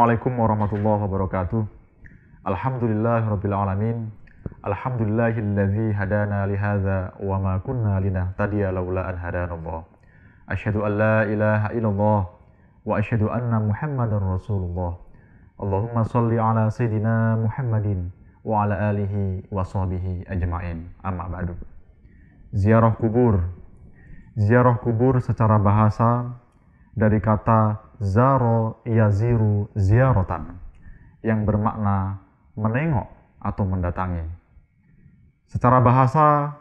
Assalamualaikum warahmatullahi wabarakatuh. Alhamdulillahirabbil alamin. Alhamdulillahilladzi hadana li hadza wa ma kunna linahtadiya laula an hadanallah. Asyhadu an la ilaha illallah wa asyhadu anna Muhammadar Rasulullah. Allahumma shalli ala sayidina Muhammadin wa ala alihi wa sahbihi ajma'in. Amma ba'du. Ziarah kubur. Ziarah kubur secara bahasa dari kata zaro yaziru ziaratan yang bermakna menengok atau mendatangi. Secara bahasa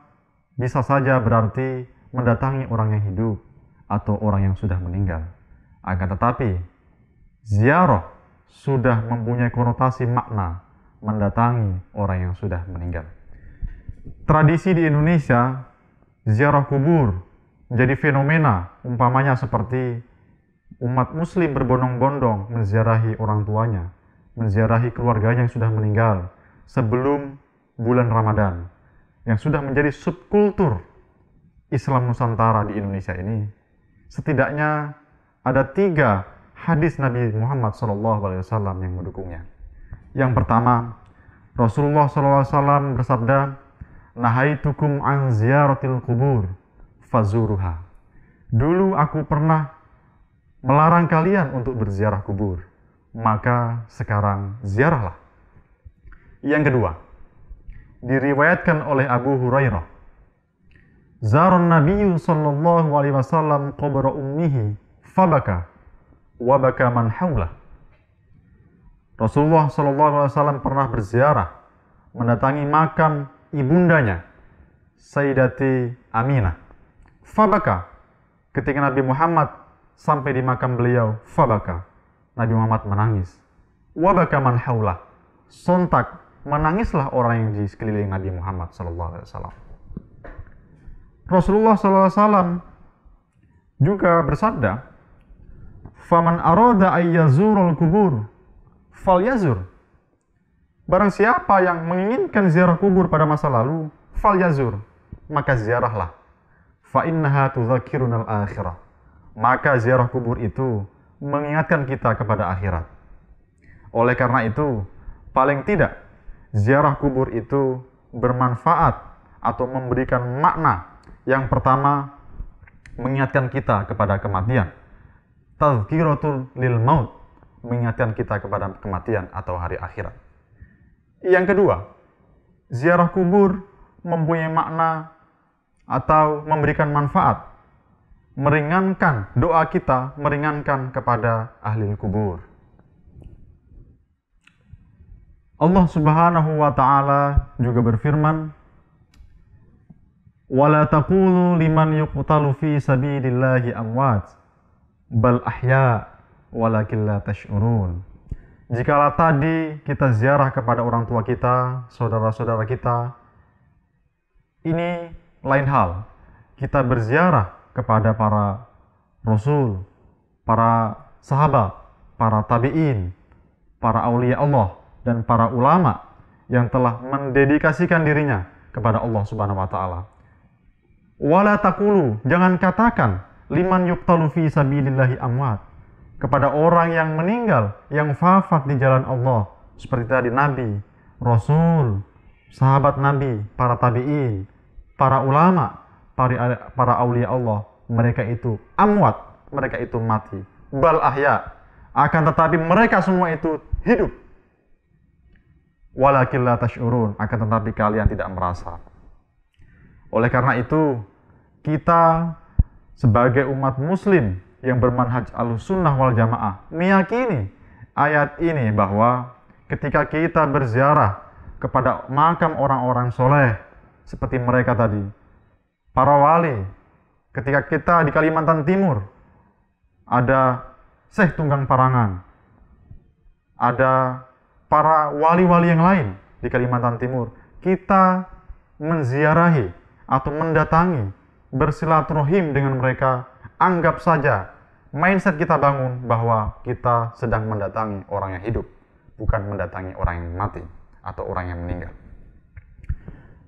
bisa saja berarti mendatangi orang yang hidup atau orang yang sudah meninggal. Akan tetapi ziarah sudah mempunyai konotasi makna mendatangi orang yang sudah meninggal. Tradisi di Indonesia, ziarah kubur menjadi fenomena, umpamanya seperti umat muslim berbondong-bondong menziarahi orang tuanya, menziarahi keluarganya yang sudah meninggal sebelum bulan Ramadan, yang sudah menjadi subkultur Islam Nusantara di Indonesia ini. Setidaknya ada 3 hadis Nabi Muhammad SAW yang mendukungnya. Yang pertama, Rasulullah SAW bersabda, "Nahaitukum an ziyaratil kubur, fazuruha." Dulu aku pernah melarang kalian untuk berziarah kubur, maka sekarang ziarahlah. Yang kedua, diriwayatkan oleh Abu Hurairah, zaron Nabiyyu sallallahu alaihi wasallam qabra ummihi fabaka wa baka man haulah. Rasulullah sallallahu alaihi wasallam pernah berziarah mendatangi makam ibundanya Sayyidati Aminah. Fabaka, ketika Nabi Muhammad sampai di makam beliau, fabaka, Nabi Muhammad menangis. Wabaka man haulah, sontak menangislah orang yang di sekeliling Nabi Muhammad SAW. Rasulullah SAW juga bersabda, faman arada ayyazurul kubur falyazur. Barang siapa yang menginginkan ziarah kubur pada masa lalu, falyazur, maka ziarahlah. Fa innaha tudzakirunal akhirah. Maka ziarah kubur itu mengingatkan kita kepada akhirat. Oleh karena itu, paling tidak ziarah kubur itu bermanfaat atau memberikan makna. Yang pertama, mengingatkan kita kepada kematian. Tazkiratul lil maut, mengingatkan kita kepada kematian atau hari akhirat. Yang kedua, ziarah kubur mempunyai makna atau memberikan manfaat, meringankan doa kita, meringankan kepada ahli kubur. Allah Subhanahu wa taala juga berfirman, "Wala taqulu liman yuqtalu fi sabilillahi amwat, bal ahya walakin la tash'urun." Jikalau tadi kita ziarah kepada orang tua kita, saudara-saudara kita, ini lain hal. Kita berziarah kepada para rasul, para sahabat, para tabi'in, para aulia Allah, dan para ulama yang telah mendedikasikan dirinya kepada Allah Subhanahu wa taala. Wala taqulu, jangan katakan liman yuqtalu fi sabilillahi amwat, kepada orang yang meninggal, yang wafat di jalan Allah, seperti tadi nabi, rasul, sahabat nabi, para tabi'in, para ulama, para aulia Allah, mereka itu amwat, mereka itu mati. Bal ahya, akan tetapi mereka semua itu hidup. Walakin la tash'urun, akan tetapi kalian tidak merasa. Oleh karena itu, kita sebagai umat muslim yang bermanhaj Ahlussunnah wal Jamaah meyakini ayat ini bahwa ketika kita berziarah kepada makam orang-orang soleh seperti mereka tadi, para wali, ketika kita di Kalimantan Timur ada Syekh Tunggang Parangan, ada para wali-wali yang lain di Kalimantan Timur, kita menziarahi atau mendatangi, bersilaturahim dengan mereka, anggap saja mindset kita bangun bahwa kita sedang mendatangi orang yang hidup, bukan mendatangi orang yang mati atau orang yang meninggal.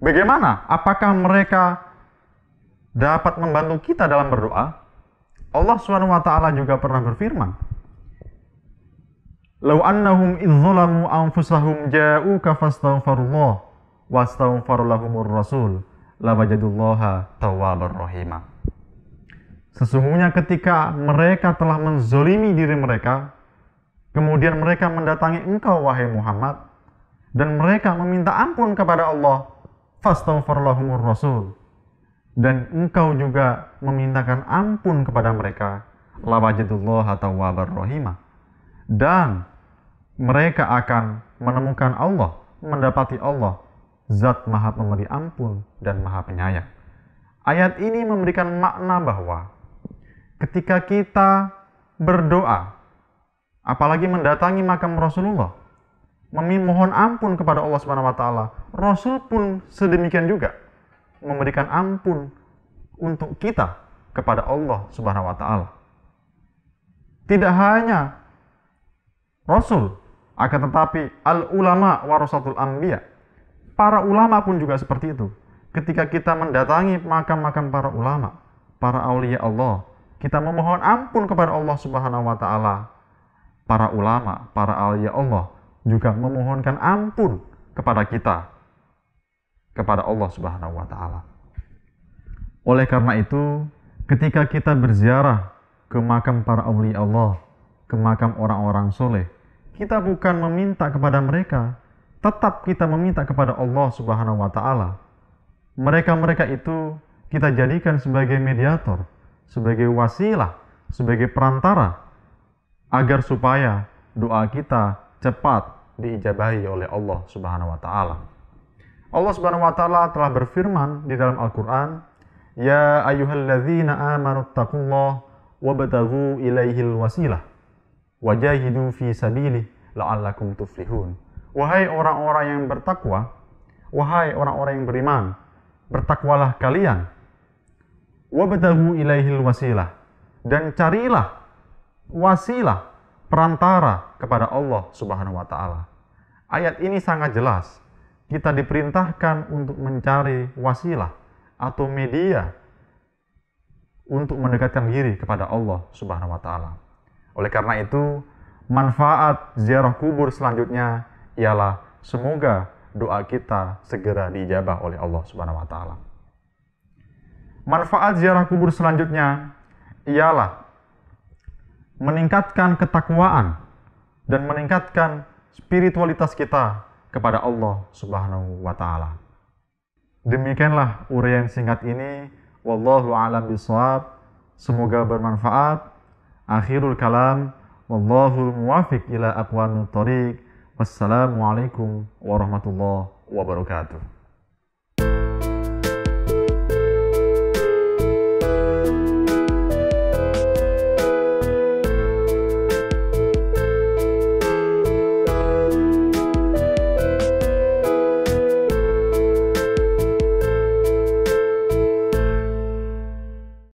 Bagaimana? Apakah mereka dapat membantu kita dalam berdoa? Allah SWT juga pernah berfirman, Law annahum idh zalamu anfusahum ja'uka fastaghfirullah wastaghfar lahumur rasul lawajadullaha tawwabar rahima. Sesungguhnya ketika mereka telah menzolimi diri mereka, kemudian mereka mendatangi engkau wahai Muhammad, dan mereka meminta ampun kepada Allah, fastaghfar lahumur rasul, dan engkau juga memintakan ampun kepada mereka, lawajadullaha tawwabar rahima, dan mereka akan menemukan Allah, mendapati Allah, zat maha pemberi ampun dan maha penyayang. Ayat ini memberikan makna bahwa ketika kita berdoa, apalagi mendatangi makam Rasulullah, memohon ampun kepada Allah Subhanahu wa taala, Rasul pun sedemikian juga memberikan ampun untuk kita kepada Allah Subhanahu wa taala. Tidak hanya Rasul, akan tetapi al-ulama warasatul anbiya, para ulama pun juga seperti itu. Ketika kita mendatangi makam-makam para ulama, para aulia Allah, kita memohon ampun kepada Allah Subhanahu wa taala. Para ulama, para aulia Allah juga memohonkan ampun kepada kita, kepada Allah Subhanahu wa taala. Oleh karena itu, ketika kita berziarah ke makam para aulia Allah, ke makam orang-orang soleh, kita bukan meminta kepada mereka, tetap kita meminta kepada Allah Subhanahu wa taala. Mereka-mereka itu kita jadikan sebagai mediator, sebagai wasilah, sebagai perantara, agar supaya doa kita cepat diijabahi oleh Allah Subhanahu wa taala. Allah Subhanahu wa taala telah berfirman di dalam Al-Qur'an, "Ya ayyuhalladzina amanu taqullaha wabtaghu ilaihil wasilah wajahidu fi sabilihi la'allakum tuflihun." Wahai orang-orang yang bertakwa, wahai orang-orang yang beriman, bertakwalah kalian. Wabtaghu ilaihil wasilah, dan carilah wasilah, perantara kepada Allah Subhanahu wa taala. Ayat ini sangat jelas. Kita diperintahkan untuk mencari wasilah atau media untuk mendekatkan diri kepada Allah Subhanahu wa taala. Oleh karena itu, manfaat ziarah kubur selanjutnya ialah semoga doa kita segera diijabah oleh Allah Subhanahu wa taala. Manfaat ziarah kubur selanjutnya ialah meningkatkan ketakwaan dan meningkatkan spiritualitas kita kepada Allah Subhanahu wa taala. Demikianlah uraian singkat ini. Wallahu a'lam bishawab. Semoga bermanfaat. Akhirul kalam, wallahul muwafiq ila aqwamit thoriq. Wassalamualaikum warahmatullahi wabarakatuh.